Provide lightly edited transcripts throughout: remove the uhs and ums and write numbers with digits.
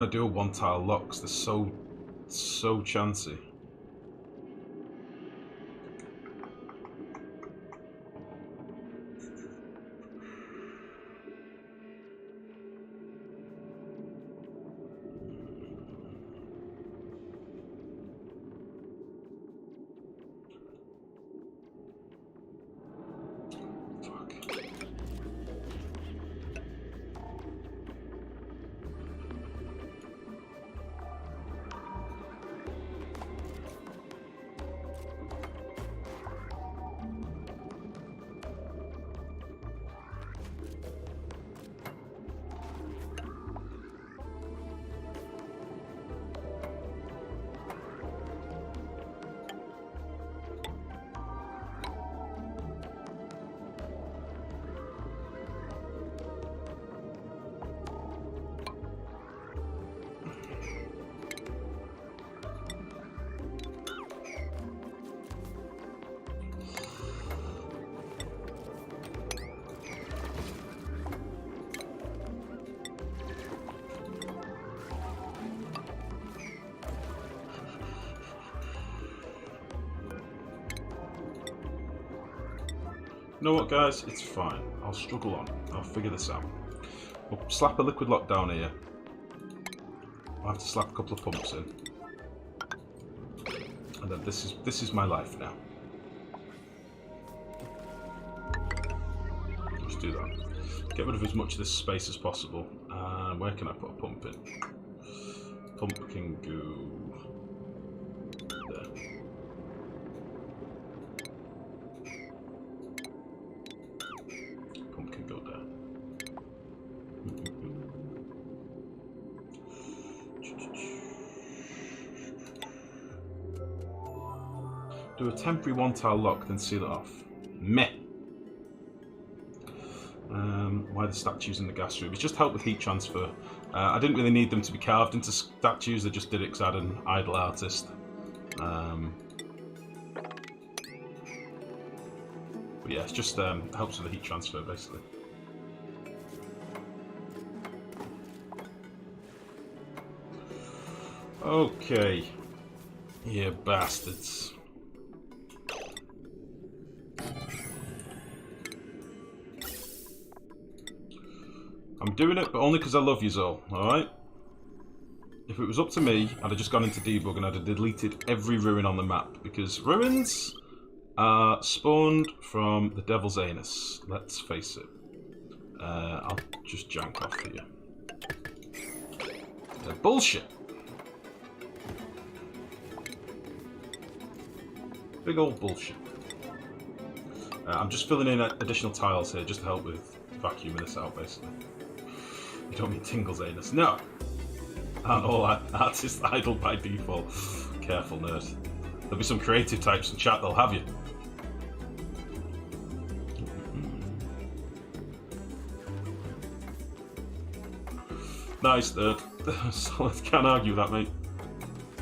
I do a one-tile locks. They're so chancy. You know what, guys? It's fine. I'll struggle on. I'll figure this out. We'll slap a liquid lock down here. I'll have to slap a couple of pumps in. And then this is my life now. Just do that. Get rid of as much of this space as possible. Where can I put a pump in? Pump can go there. Pump can go there. Do a temporary one-tile lock, then seal it off. Meh. Why the statues in the gas room? It's just help with heat transfer. I didn't really need them to be carved into statues. I just did it because I had an idle artist. But yeah, it just helps with the heat transfer, basically. Okay. You bastards. I'm doing it, but only because I love you all, alright? If it was up to me, I'd have just gone into debug and I'd have deleted every ruin on the map, because ruins are spawned from the devil's anus, let's face it. I'll just jank off here. They're bullshit. Big old bullshit. I'm just filling in additional tiles here just to help with vacuuming this out, basically. You don't mean Tingle's anus. No! Aren't all artists idle by default? Careful, nerd. There'll be some creative types in chat, they'll have you. Nice, nerd. Solid. Can't argue that, mate.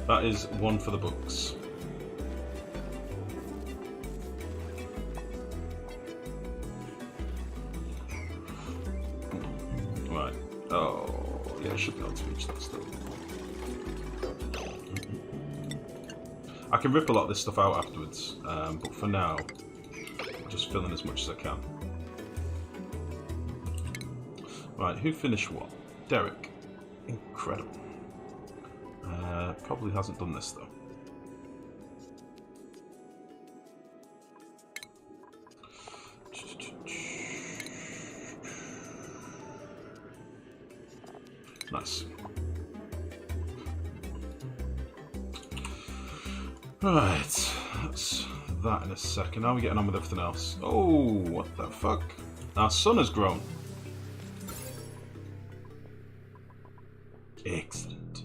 That is one for the books. Right. Oh, yeah, I should be able to reach that still. I can rip a lot of this stuff out afterwards, but for now, I'm just filling as much as I can. Right, who finished what? Derek. Incredible. Probably hasn't done this though. Nice. Right, that's that in a second. How are we getting on with everything else? Oh, what the fuck? Our sun has grown. Excellent.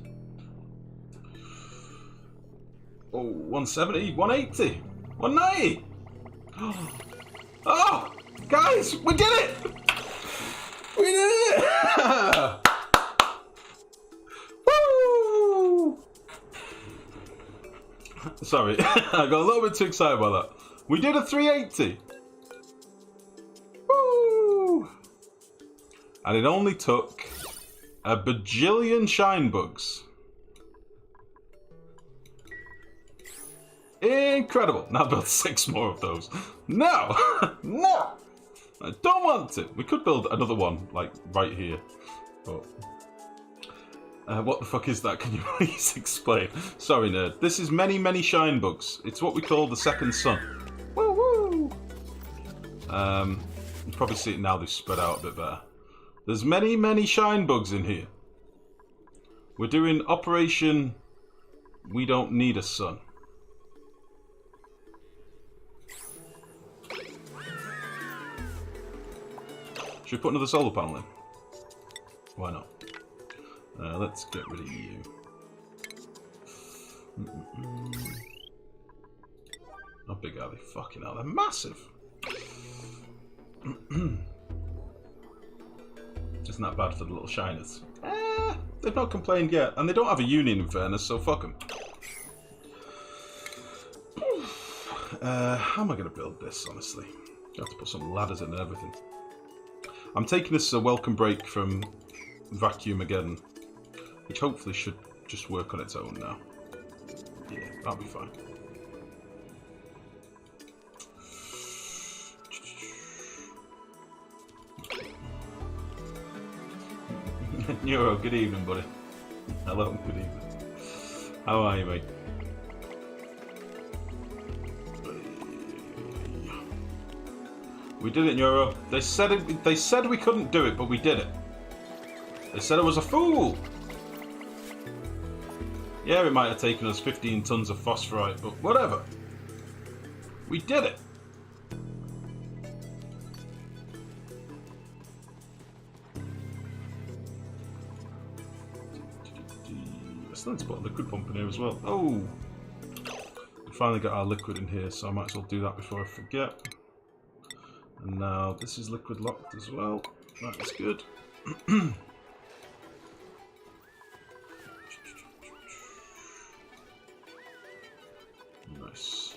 Oh, 170, 180, 190. Oh, guys, we did it! We did it! Woo! Sorry, I got a little bit too excited about that. We did a 380. Woo! And it only took A bajillion shine bugs. Incredible. Now build 6 more of those. No! No! I don't want to. We could build another one, like, right here. But... what the fuck is that? Can you please explain? Sorry, nerd. This is many, many shine bugs. It's what we call the second sun. Woo woo! You probably see it now, they've spread out a bit better. There's many, many shine bugs in here. We're doing Operation We Don't Need a Sun. Should we put another solar panel in? Why not? Let's get rid of you. How big are they? Fucking hell, they're massive. Isn't that bad for the little shiners? They've not complained yet, and they don't have a union in fairness, so fuck them. How am I going to build this, honestly? I have to put some ladders in and everything. I'm taking this as a welcome break from Vacuum again, which hopefully should just work on its own now. Yeah, that'll be fine. Neuro, good evening, buddy. Hello, good evening. How are you, mate? We did it, Neuro. They said we couldn't do it, but we did it. They said I was a fool. Yeah, it might have taken us 15 tons of phosphorite, but whatever. We did it. I still need to put a liquid pump in here as well. Oh! We finally got our liquid in here, so I might as well do that before I forget. And now this is liquid locked as well. That is good. Nice.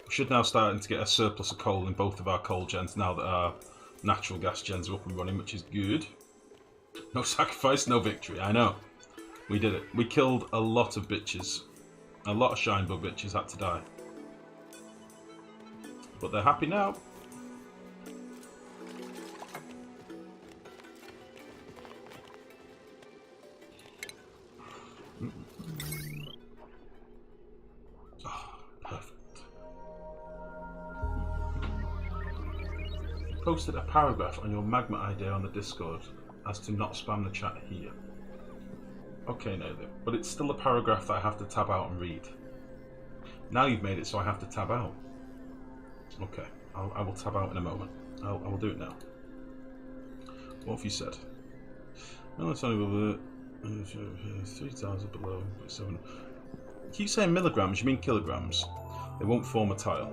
We should now starting to get a surplus of coal in both of our coal gens now that our natural gas gens are up and running, which is good. No sacrifice, no victory. I know. We did it. We killed a lot of bitches. A lot of shine bug bitches had to die. But they're happy now. Posted a paragraph on your magma idea on the Discord as to not spam the chat here. Okay, no, but it's still a paragraph that I have to tab out and read. Now you've made it so I have to tab out. Okay, I will tab out in a moment. I will do it now. What have you said? No, it's only over 3,000 below 7. You keep saying milligrams, you mean kilograms. They won't form a tile.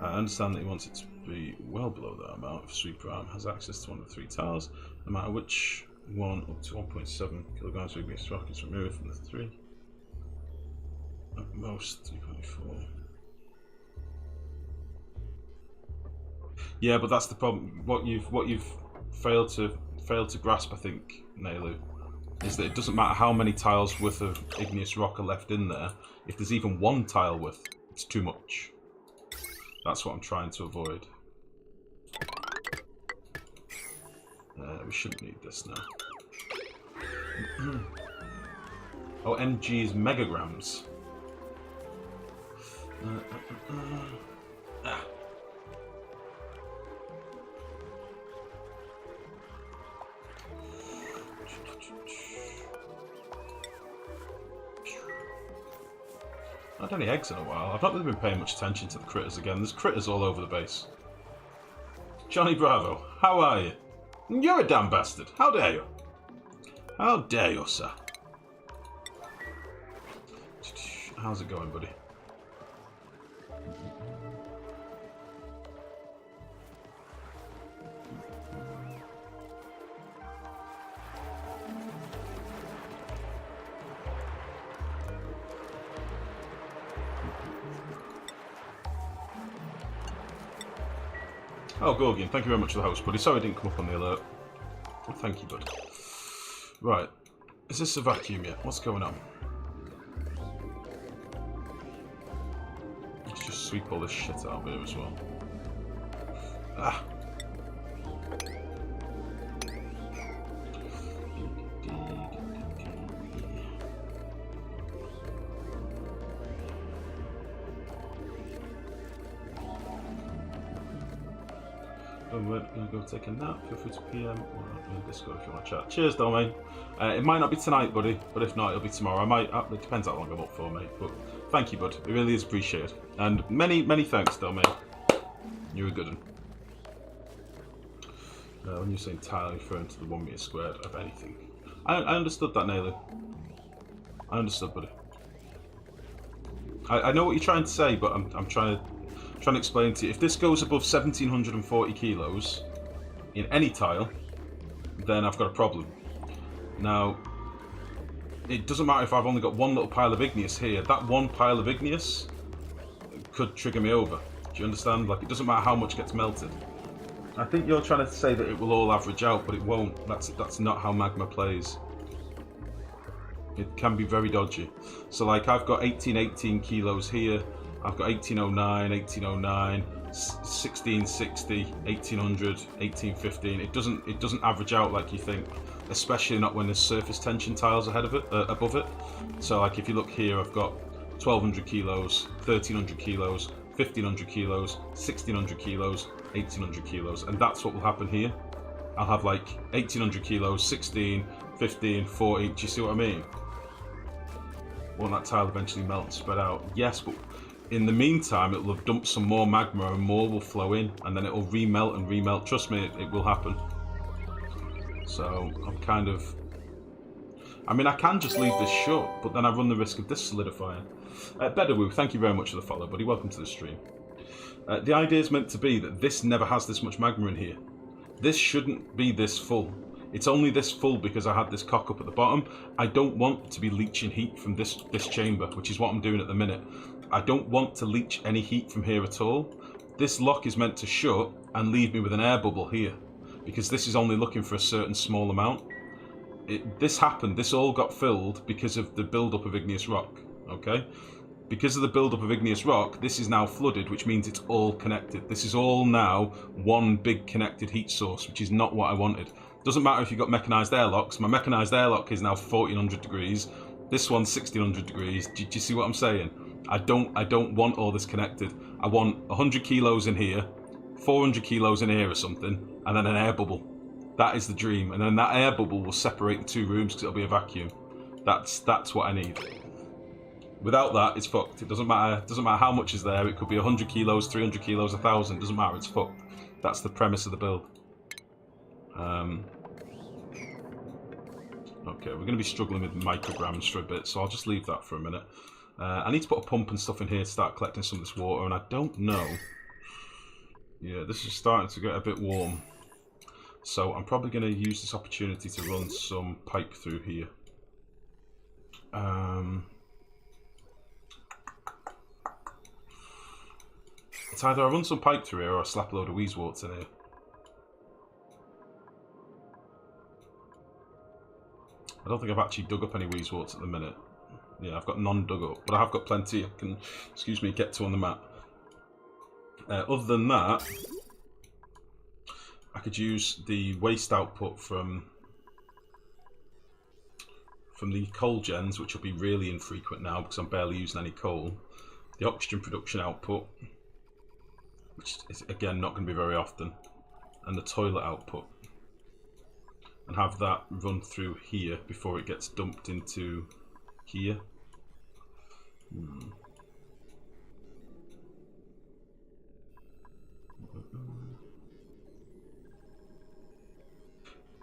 I understand that he wants it to be well below that amount if Sweeper Arm has access to one of the 3 tiles, no matter which one up to 1.7 kilograms of igneous rock is removed from the 3. At most 3.4. Yeah, but that's the problem. What you've failed to grasp, I think, Nailu, is that it doesn't matter how many tiles worth of igneous rock are left in there. If there's even 1 tile worth, it's too much. That's what I'm trying to avoid. We shouldn't need this now. Oh, MG is megagrams. Ah. I haven't had any eggs in a while. I've not really been paying much attention to the critters again. There's critters all over the base. Johnny Bravo, how are you? You're a damn bastard. How dare you? How dare you, sir? How's it going, buddy? Oh, Gorgian, thank you very much for the host, buddy. Sorry I didn't come up on the alert. Well, thank you, bud. Right. Is this a vacuum yet? What's going on? Let's just sweep all this shit out of here as well. Ah! We're going to go take a nap. Feel free to PM or in Discord if you want to chat. Cheers, Domain. It might not be tonight, buddy, but if not, it'll be tomorrow. I might. It depends how long I'm up for, mate. But thank you, bud. It really is appreciated. And many, many thanks, Domain. You're a good one. When you're saying tile, referring to the 1 meter squared of anything. I understood that, Naylor. I understood, buddy. I know what you're trying to say, but I'm trying to explain to you. If this goes above 1,740 kilos in any tile, then I've got a problem. Now, it doesn't matter if I've only got one little pile of igneous here. That one pile of igneous could trigger me over. Do you understand? Like, it doesn't matter how much gets melted. I think you're trying to say that it will all average out, but it won't. That's not how magma plays. It can be very dodgy. So, like, I've got 1818 kilos here. I've got 1809, 1809, 1660, 1800, 1815. It doesn't average out like you think, especially not when there's surface tension tiles ahead of it, above it. So, like, if you look here, I've got 1200 kilos, 1300 kilos, 1500 kilos, 1600 kilos, 1800 kilos, and that's what will happen here. I'll have like 1800 kilos, 16, 15, 14. Do you see what I mean? Won't that tile eventually melt and spread out? Yes, but in the meantime, it will have dumped some more magma and more will flow in, and then it will remelt and remelt. Trust me, it will happen. So I'm kind of... I mean, I can just leave this shut, but then I run the risk of this solidifying. Bedawoo, thank you very much for the follow, buddy. Welcome to the stream. The idea is meant to be that this never has this much magma in here. This shouldn't be this full. It's only this full because I had this cock up at the bottom. I don't want to be leaching heat from this chamber, which is what I'm doing at the minute. I don't want to leach any heat from here at all. This lock is meant to shut and leave me with an air bubble here, because this is only looking for a certain small amount. This happened, this all got filled because of the build-up of igneous rock, okay? Because of the build-up of igneous rock, this is now flooded, which means it's all connected. This is all now one big connected heat source, which is not what I wanted. Doesn't matter if you've got mechanised airlocks. My mechanised airlock is now 1400 degrees. This one's 1600 degrees. Do you see what I'm saying? I don't want all this connected. I want 100 kilos in here, 400 kilos in here or something, and then an air bubble. That is the dream. And then that air bubble will separate the two rooms because it'll be a vacuum. That's what I need. Without that, it's fucked. It doesn't matter. It doesn't matter how much is there. It could be 100 kilos, 300 kilos, 1,000. It doesn't matter. It's fucked. That's the premise of the build. Okay, we're going to be struggling with micrograms for a bit, so I'll just leave that for a minute. I need to put a pump and stuff in here to start collecting some of this water, and I don't know. Yeah, this is starting to get a bit warm. So I'm probably going to use this opportunity to run some pipe through here. It's either I run some pipe through here or I slap a load of wheezeworts in here. I don't think I've actually dug up any wheezeworts at the minute. Yeah, I've got none dug up, but I have got plenty I can, excuse me, get to on the map. Other than that, I could use the waste output from the coal gens, which will be really infrequent now because I'm barely using any coal. The oxygen production output, which is again not going to be very often, and the toilet output, and have that run through here before it gets dumped into here.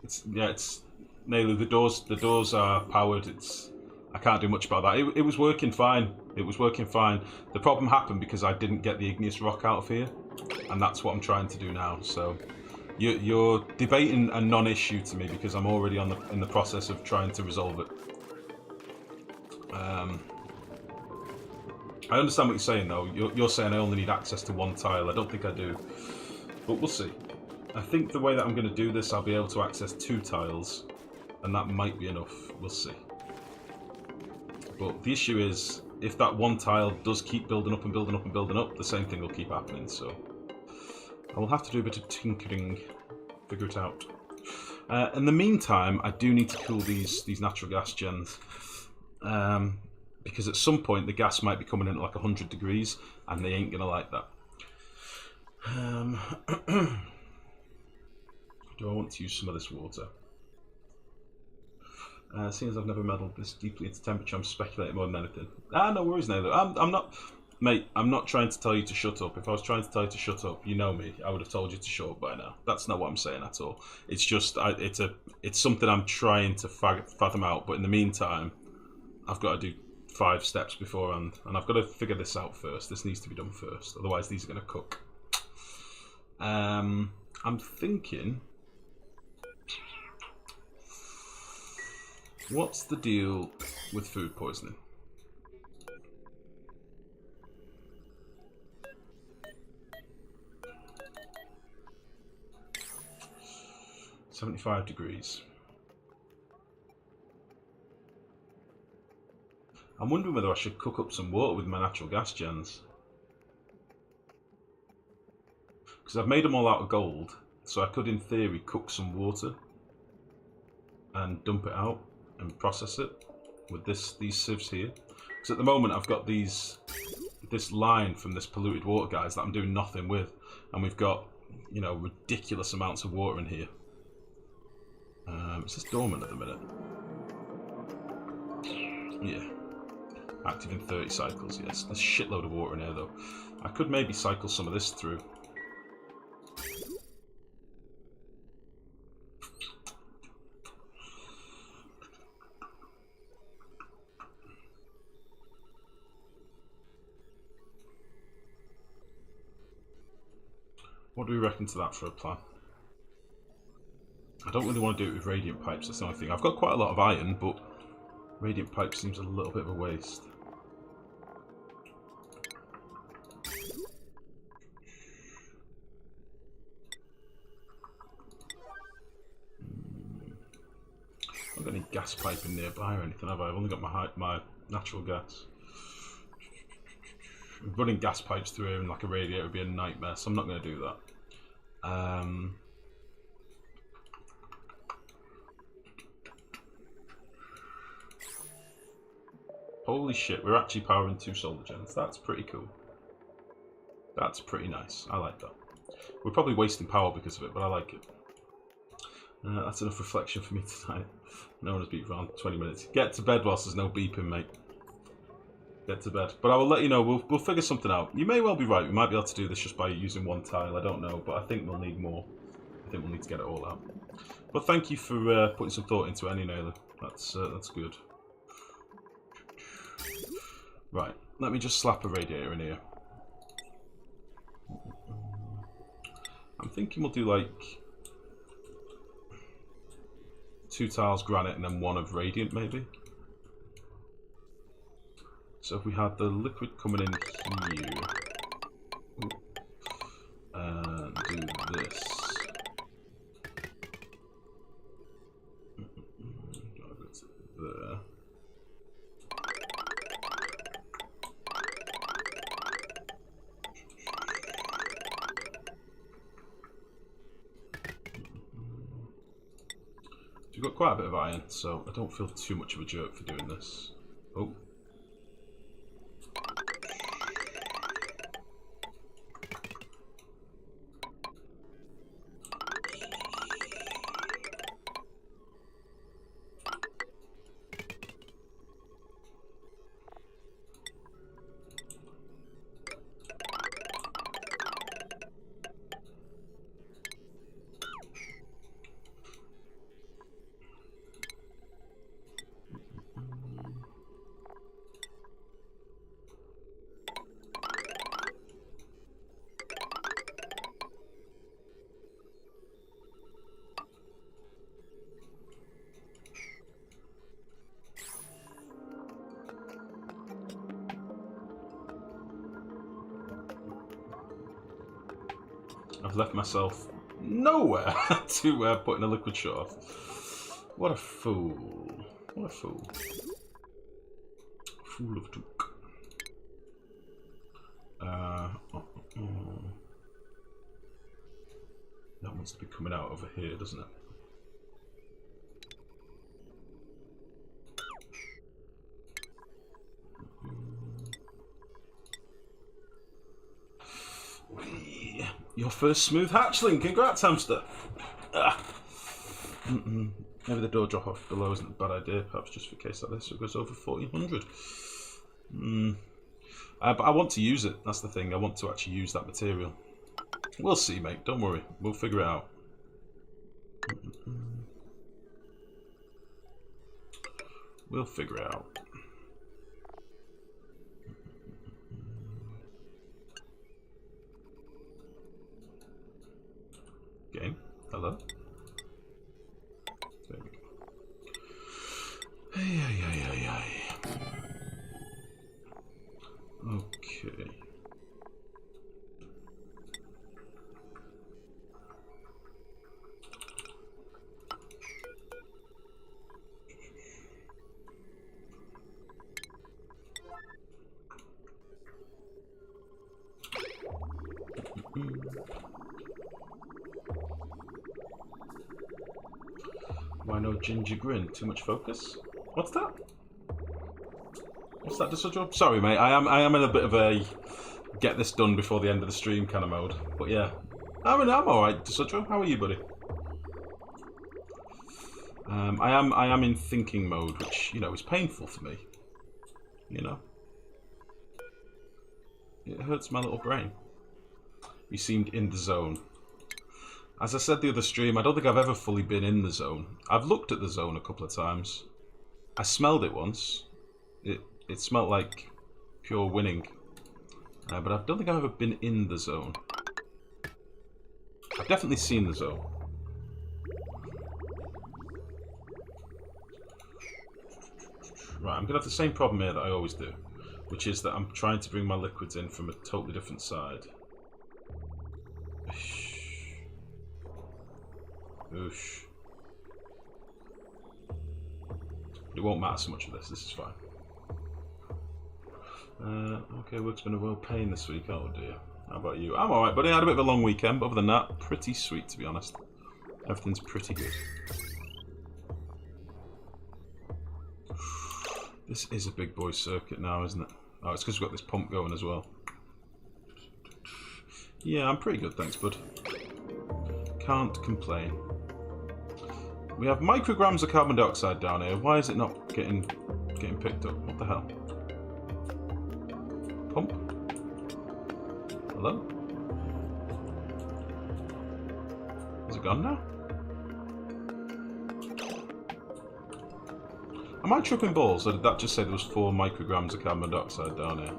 It's Naylor, the doors are powered. I can't do much about that. It was working fine. It was working fine. The problem happened because I didn't get the igneous rock out of here, and that's what I'm trying to do now. So you're debating a non-issue to me because I'm already in the process of trying to resolve it. I understand what you're saying though. You're saying I only need access to one tile. I don't think I do, but we'll see. I think the way that I'm going to do this, I'll be able to access two tiles and that might be enough. We'll see. But the issue is, if that one tile does keep building up and building up and building up, the same thing will keep happening. So I will have to do a bit of tinkering, figure it out. In the meantime, I do need to cool these natural gas gens. Because at some point the gas might be coming in at like 100 degrees and they ain't gonna like that. Do I want to use some of this water? Seeing as I've never meddled this deeply into temperature, I'm speculating more than anything. No worries, Naylor. I'm not, mate. I'm not trying to tell you to shut up. If I was trying to tell you to shut up, you know me. I would have told you to shut up by now. That's not what I'm saying at all. It's just it's something I'm trying to fathom out. But in the meantime, I've got to do 5 steps beforehand, and I've got to figure this out first. This needs to be done first, otherwise these are going to cook. I'm thinking, what's the deal with food poisoning? $75 degrees. I'm wondering whether I should cook up some water with my natural gas gens. Because I've made them all out of gold, so I could in theory cook some water and dump it out and process it with these sieves here. Because at the moment I've got this line from this polluted water, guys, that I'm doing nothing with. And we've got, you know, ridiculous amounts of water in here. It's just dormant at the minute. Yeah. Active in 30 cycles, yes. There's a shitload of water in here, though. I could maybe cycle some of this through. What do we reckon to that for a plan? I don't really want to do it with radiant pipes, that's the only thing. I've got quite a lot of iron, but radiant pipe seems a little bit of a waste. I've not got any gas piping nearby or anything, have I? I've only got my natural gas. Running gas pipes through here in like a radiator would be a nightmare, so I'm not going to do that. Holy shit, we're actually powering 2 solar gens. That's pretty cool. That's pretty nice. I like that. We're probably wasting power because of it, but I like it. That's enough reflection for me tonight. No one has beat for around 20 minutes. Get to bed whilst there's no beeping, mate. Get to bed. But I will let you know. We'll figure something out. You may well be right. We might be able to do this just by using 1 tile. I don't know, but I think we'll need more. I think we'll need to get it all out. But thank you for putting some thought into it, any Naylor. That's good. Right. Let me just slap a radiator in here. I'm thinking we'll do like 2 tiles granite and then 1 of radiant, maybe. So if we had the liquid coming in here, and do this. Drive it to there. We've got quite a bit of iron, so I don't feel too much of a jerk for doing this. Oh. I've left myself nowhere to put in a liquid shut off. What a fool. What a fool. Fool of Duke. That wants to be coming out over here, doesn't it? Your first smooth hatchling, congrats, hamster. Maybe the door drop off below isn't a bad idea, perhaps just for a case like this, so it goes over 1400. But I want to use it, that's the thing, I want to actually use that material. We'll see, mate, don't worry, we'll figure it out. We'll figure it out. Game, hello. There we go. Okay. Why no ginger grin? Too much focus? What's that? What's that, Disudro? Sorry, mate. I am in a bit of a get this done before the end of the stream kind of mode. But yeah, I'm alright, Disudro. How are you, buddy? I am in thinking mode, which is painful for me. It hurts my little brain. You seemed in the zone. As I said the other stream, I don't think I've ever fully been in the zone. I've looked at the zone a couple of times. I smelled it once. It smelled like pure winning. But I don't think I've ever been in the zone. I've definitely seen the zone. Right, I'm going to have the same problem here that I always do. Which is that I'm trying to bring my liquids in from a totally different side. Oosh. It won't matter so much for this is fine. Okay, work's been a real pain this week, oh dear. How about you? I'm alright, buddy. I had a bit of a long weekend, but other than that, pretty sweet to be honest. Everything's pretty good. This is a big boy circuit now, isn't it? Oh, it's because we've got this pump going as well. Yeah, I'm pretty good, thanks, bud. Can't complain. We have micrograms of carbon dioxide down here. Why is it not getting picked up? What the hell? Pump? Hello? Is it gone now? Am I tripping balls, or did that just say there was 4 micrograms of carbon dioxide down here?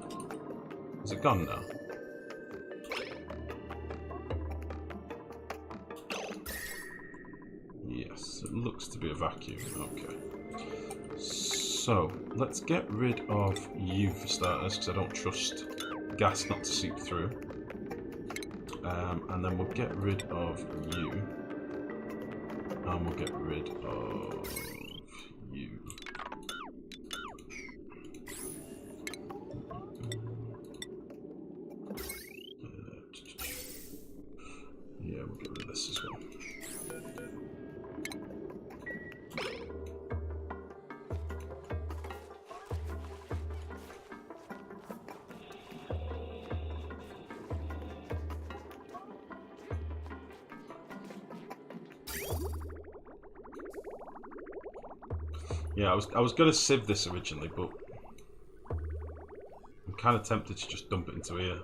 Is it gone now? Yes, it looks to be a vacuum. Okay. So, let's get rid of you for starters, because I don't trust gas not to seep through. And then we'll get rid of you. And we'll get rid of you. Yeah, we'll get rid of this as well. Yeah, I was gonna sieve this originally, but I'm kind of tempted to just dump it into here.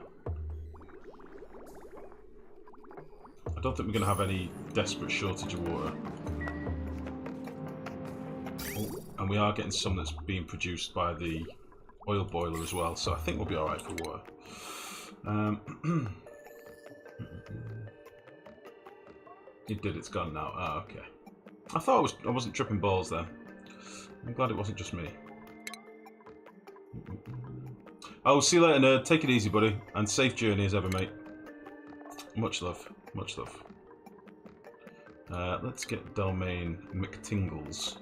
I don't think we're gonna have any desperate shortage of water. Oh, and we are getting some that's being produced by the oil boiler as well, so I think we'll be alright for water. It did, it's gone now. Ah, okay. I thought I wasn't tripping balls then. I'm glad it wasn't just me. Oh, see you later, nerd. Take it easy, buddy. And safe journey as ever, mate. Much love. Much love. Let's get Domain McTingles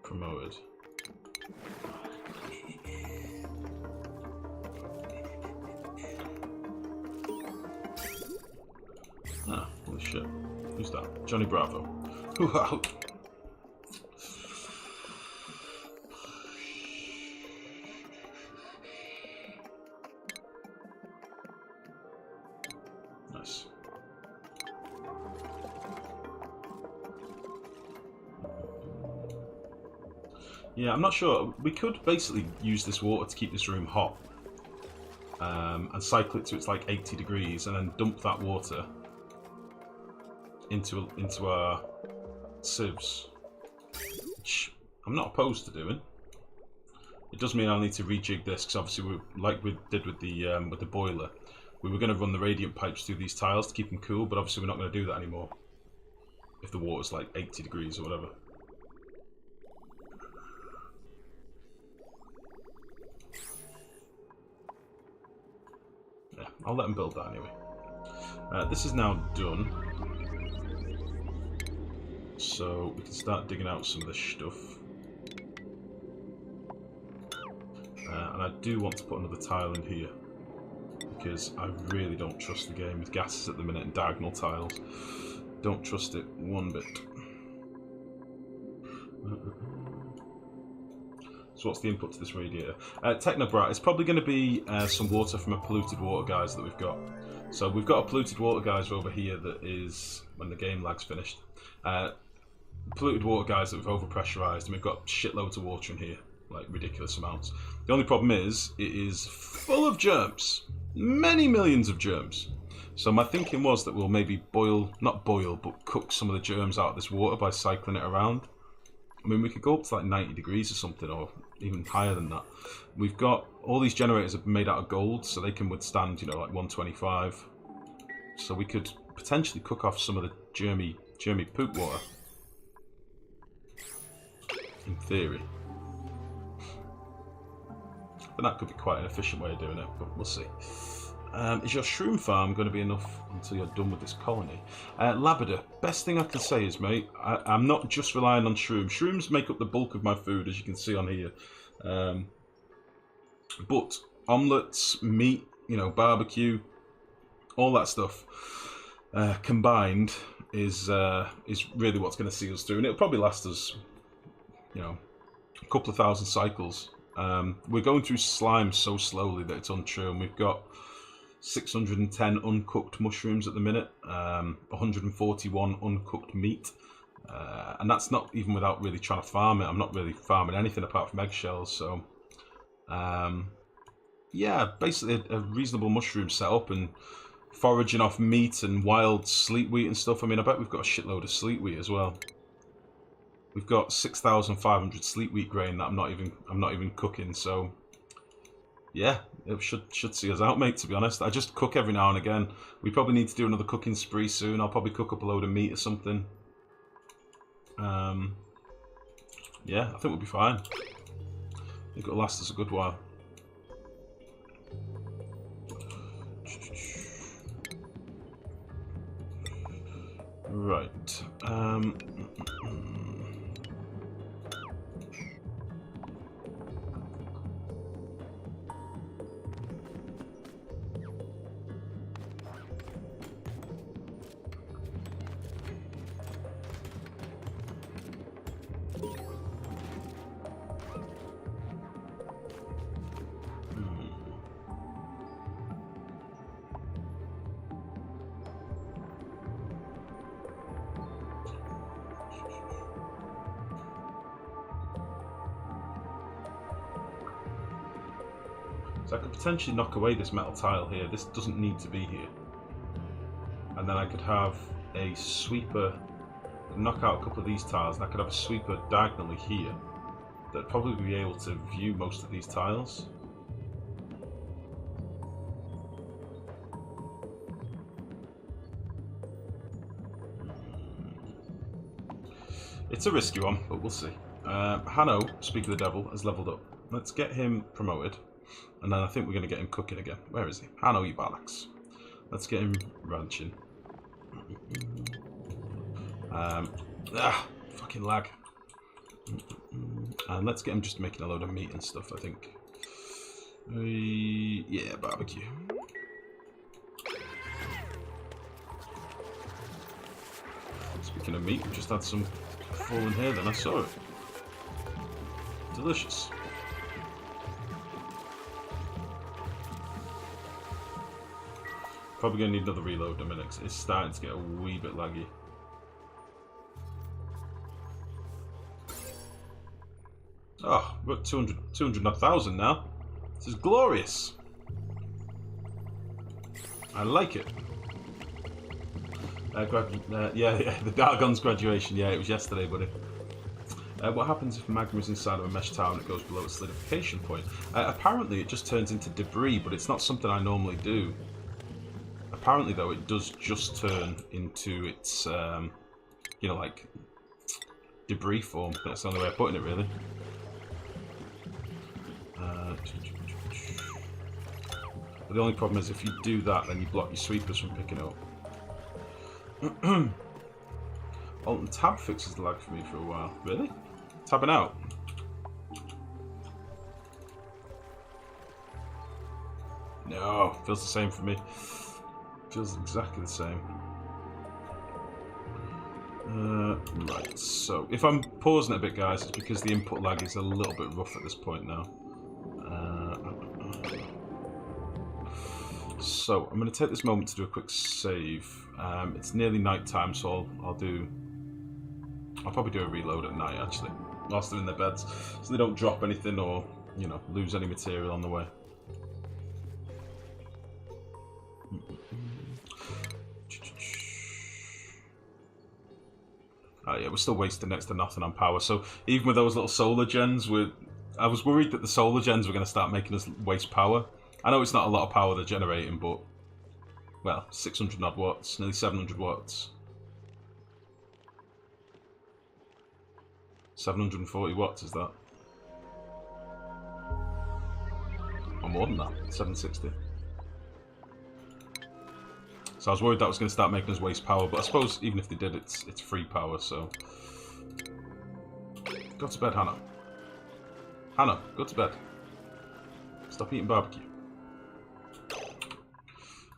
promoted. Ah, holy shit. Who's that? Johnny Bravo. Wow. Nice. Yeah, I'm not sure. We could basically use this water to keep this room hot. And cycle it to its like 80 degrees and then dump that water into our sieves, which I'm not opposed to doing. It does mean I'll need to rejig this because obviously, like we did with the boiler, we were going to run the radiant pipes through these tiles to keep them cool, but obviously we're not going to do that anymore if the water's like 80 degrees or whatever. Yeah, I'll let them build that anyway. This is now done. So we can start digging out some of this stuff. And I do want to put another tile in here, because I really don't trust the game with gases at the minute and diagonal tiles. Don't trust it one bit. So what's the input to this radiator? Technobrat, it's probably going to be some water from a polluted water geyser that we've got. So we've got a polluted water geyser over here that is, when the game lag's finished, polluted water geyser that we've overpressurized, and we've got shitloads of water in here, like ridiculous amounts. The only problem is, it is full of germs. Many millions of germs. So my thinking was that we'll maybe not boil, but cook some of the germs out of this water by cycling it around. I mean, we could go up to like 90 degrees or something, or even higher than that. We've got, all these generators are made out of gold, so they can withstand, you know, like 125. So we could potentially cook off some of the germy poop water. In theory. But that could be quite an efficient way of doing it, but we'll see. Is your shroom farm going to be enough until you're done with this colony? Labrador, best thing I can say is, mate, I'm not just relying on shrooms. Shrooms make up the bulk of my food, as you can see on here. But omelettes, meat, you know, barbecue, all that stuff combined is really what's going to see us through. And it'll probably last us, you know, a couple of thousand cycles. We're going through slime so slowly that it's untrue, and we've got 610 uncooked mushrooms at the minute, 141 uncooked meat, and that's not even without really trying to farm it. I'm not really farming anything apart from eggshells, so yeah, basically a reasonable mushroom setup and foraging off meat and wild sleet wheat and stuff. I mean, I bet we've got a shitload of sleet wheat as well. We've got 6,500 sleet wheat grain that I'm not even cooking, so yeah, it should see us out, mate, to be honest. I just cook every now and again. We probably need to do another cooking spree soon. I'll probably cook up a load of meat or something. Yeah, I think we'll be fine. I think it'll last us a good while. Right. So I could potentially knock away this metal tile here. This doesn't need to be here. And then I could have a sweeper, knock out a couple of these tiles, and I could have a sweeper diagonally here that'd probably be able to view most of these tiles. It's a risky one, but we'll see. Hanno, speak of the devil, has leveled up. Let's get him promoted. And then I think we're going to get him cooking again. Where is he? Hanno, you bollocks. Let's get him ranching. Fucking lag. And let's get him just making a load of meat and stuff, I think. Yeah, barbecue. Speaking of meat, we just had some fallen here then, I saw it. Delicious. Probably going to need another reload in a minute, 'cause it's starting to get a wee bit laggy. Oh, we're at 200,000 now. This is glorious. I like it. Yeah, the Dargon's graduation. Yeah, it was yesterday, buddy. What happens if magma is inside of a mesh tower and it goes below its solidification point? Apparently, it just turns into debris, but it's not something I normally do. Apparently, though, it does just turn into its, you know, like debris form. That's the only way of putting it, really. But the only problem is if you do that, then you block your sweepers from picking it up. Alt and tab fixes the lag for me for a while. Really? Tabbing out? No, feels the same for me. Feels exactly the same. Right, so if I'm pausing it a bit, guys, it's because the input lag is a little bit rough at this point now. So I'm going to take this moment to do a quick save. It's nearly night time, so I'll probably do a reload at night actually, whilst they're in their beds, so they don't drop anything or, you know, lose any material on the way. Oh yeah, we're still wasting next to nothing on power. So even with those little solar gens, I was worried that the solar gens were going to start making us waste power. I know it's not a lot of power they're generating, but, well, 600 odd watts, nearly 700 watts. 740 watts is that? Or more than that, 760. So I was worried that was going to start making us waste power, but I suppose even if they did, it's free power, so... Go to bed, Hannah. Hannah, go to bed. Stop eating barbecue.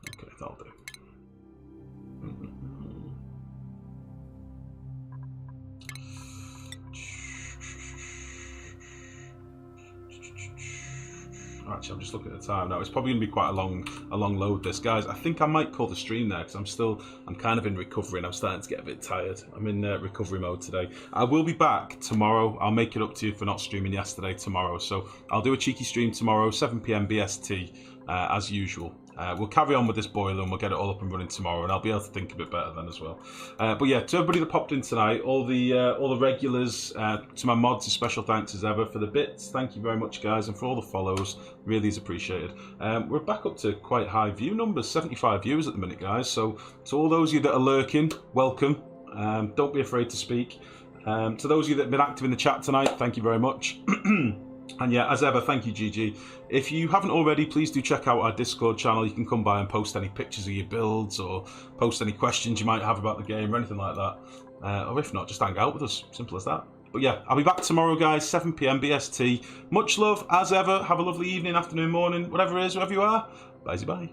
Okay, that'll do. Actually, I'm just looking at the time now. It's probably going to be quite a long load, this, guys. I think I might call the stream there because I'm kind of in recovery and I'm starting to get a bit tired. I'm in recovery mode today. I will be back tomorrow. I'll make it up to you for not streaming yesterday tomorrow. So I'll do a cheeky stream tomorrow, 7 PM BST, as usual. We'll carry on with this boiler and we'll get it all up and running tomorrow, and I'll be able to think a bit better then as well. But yeah, to everybody that popped in tonight, all the regulars, to my mods, a special thanks as ever for the bits. Thank you very much, guys, and for all the follows. Really is appreciated. We're back up to quite high view numbers, 75 viewers at the minute, guys. So to all those of you that are lurking, welcome. Don't be afraid to speak. To those of you that have been active in the chat tonight, thank you very much. And yeah, as ever, thank you, GG. If you haven't already, please do check out our Discord channel. You can come by and post any pictures of your builds or post any questions you might have about the game or anything like that. Or if not, just hang out with us. Simple as that. But yeah, I'll be back tomorrow, guys, 7 PM BST. Much love, as ever. Have a lovely evening, afternoon, morning, whatever it is, wherever you are. Bye-bye.